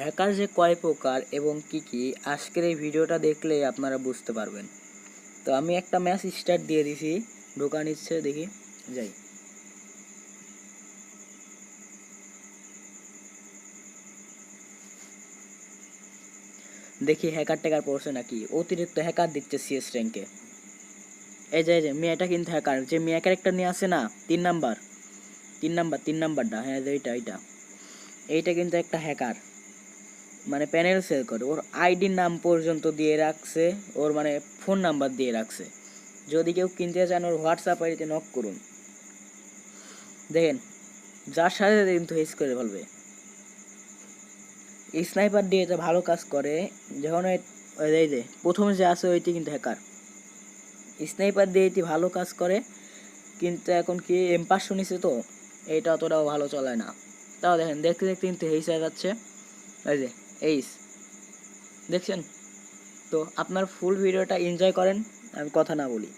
Hacker যে কয় প্রকার এবং কি কি আজকের এই ভিডিওটা দেখলেই আপনারা বুঝতে পারবেন। তো আমি একটা ম্যাচ স্টার্ট দিয়ে দিছি, ঢোকা নিচ্ছে, দেখি যাই। দেখি হ্যাকার ট্যাকার পড়ছে নাকি, অতিরিক্ত হ্যাকার দিচ্ছে সিএস র্যাঙ্কে। এই যে মেয়েটা কিন্তু হ্যাকার, যে মেয়ে ক্যারেক্টার নিয়ে আসে না, 3 নাম্বারটা, হ্যাঁ এইটা কিন্তু একটা হ্যাকার, মানে প্যানেল সেল করে। ওর আইডির নাম পর্যন্ত দিয়ে রাখছে, ওর মানে ফোন নাম্বার দিয়ে রাখছে। যদি কেউ কিনতে চান ওর হোয়াটসঅ্যাপ আইডিতে নক করুন, দেখেন যার সাথে কিন্তু হেস করে ফেলবে। স্নাইপার দিয়ে এটা ভালো কাজ করে। যখন এই যে প্রথমে যে আছে ওইটি কিন্তু হ্যাকার, স্নাইপার দিয়ে এটি ভালো কাজ করে। কিন্তু এখন কি M500 নিছে, তো এইটা অতটাও ভালো চলায় না। তাও দেখেন দেখতে দেখতে কিন্তু হেস হয়ে যাচ্ছে। এই যে এইস দেখছেন। তো আপনার ফুল ভিডিওটা এনজয় করেন, আমি কথা না বলি।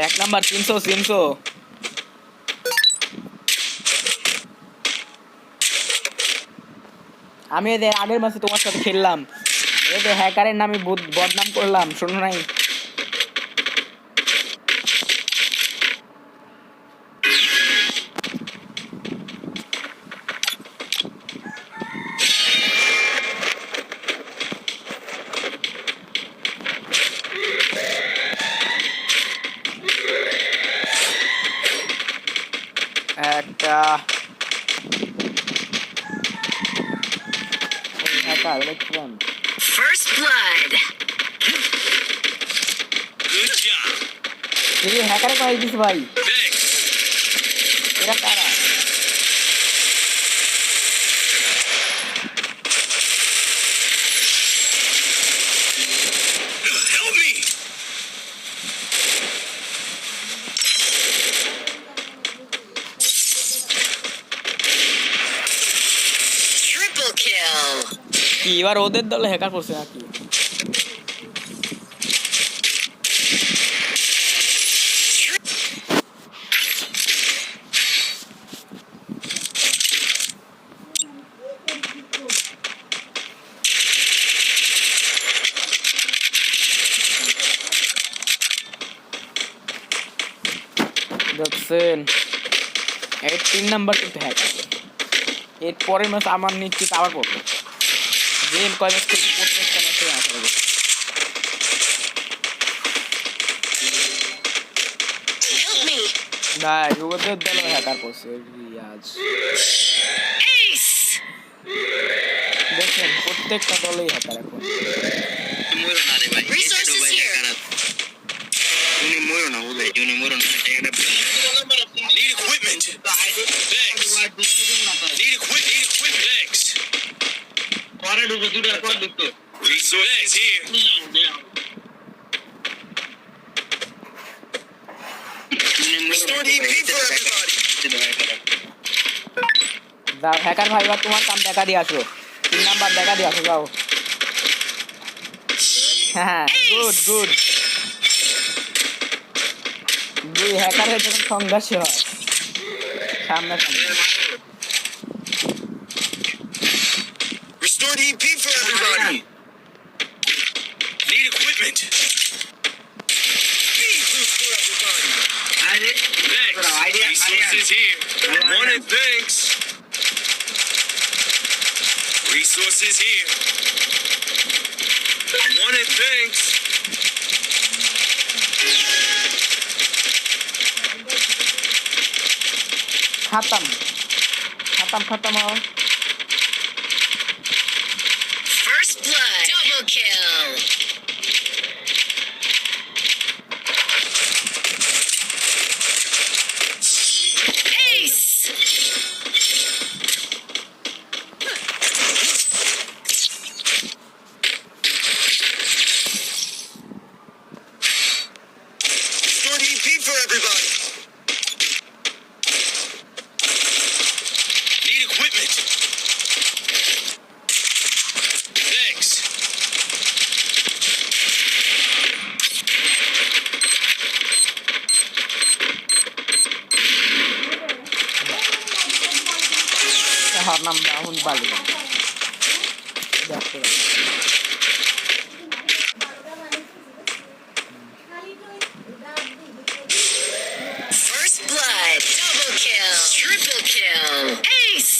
এক নাম্বার 300 আমি এই যে আগের মাসে তোমার সাথে খেললাম, এই যে হ্যাকারের নামে বদনাম করলাম, শোনো নাই? একটা হ্যাকার দেখছিলাম। First blood. Good job. এই হ্যাকারে কয় দিছে ভাই, এরা কারা? Help me. Triple kill. কি এবার ওদের দলে হ্যাকার করছে নাকি? দেখছেন, এই 3 নাম্বার কিন্তু হ্যাকার। এর পরের ম্যাচ আমার নিশ্চিত আবার পড়বে। যে কয় ম্যাচ খেলতে প্রত্যেকটা ম্যাচে আসা হবে। Help me. ভাই ওদের দলে হ্যাকার করছে রিয়াজ। Ace. দেখেন প্রত্যেকটা দলেই হ্যাকার এখন। Resources here. Need equipment. Thanks. Need equipment. Thanks. Resources here. Restore EP for everybody. যাও হ্যাকার ভাই, এবার তোমার কাম দেখা দিয়ে আসো। 3 নাম্বার দেখা দিয়ে আসো, যাও। হ্যাঁ গুড গুড। দুই হ্যাকারের যখন সংঘর্ষ হয় সামনাসামনি। Restore EP for everybody. Need equipment. For everybody. Thanks. Resources here. Wanted thanks. Resources here. Wanted thanks. খতম খতম খতম। First blood. Double kill. Ace. Restore EP for everybody. Need equipment. Thanks. আমার নাম রাহুল বালি। দেখো First blood. Double kill. Triple kill. Ace.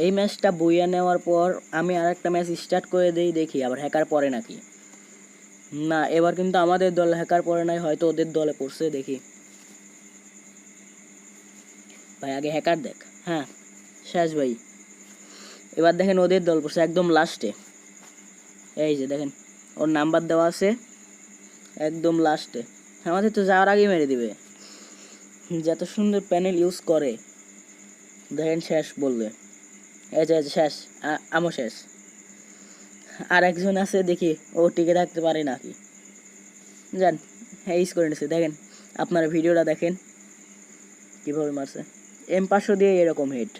এই ম্যাচটা বইয়া নেওয়ার পর আমি আরেকটা ম্যাচ স্টার্ট করে দেই, দেখি আবার হ্যাকার পড়ে নাকি না। এবার কিন্তু আমাদের দলে হ্যাকার পড়ে নাই, হয়তো ওদের দলে পড়ছে, দেখি ভাই আগে হ্যাকার দেখ। হ্যাঁ শেষ ভাই, এবার দেখেন ওদের দল পড়ছে একদম লাস্টে। এই যে দেখেন ওর নাম্বার দেওয়া আছে একদম লাস্টে, আমাদের তো যাওয়ার আগেই মেরে দিবে। যত সুন্দর প্যানেল ইউজ করে দেখেন, শেষ বলবে। এই যে শেষ, আমও শেষ। আর একজন আছে দেখি ও টিকে থাকতে পারে নাকি, জান হ্যাঁ ইউজ করে নিছে। দেখেন আপনারা ভিডিওটা দেখেন কীভাবে মারছে, M500 দিয়ে এরকম হেড।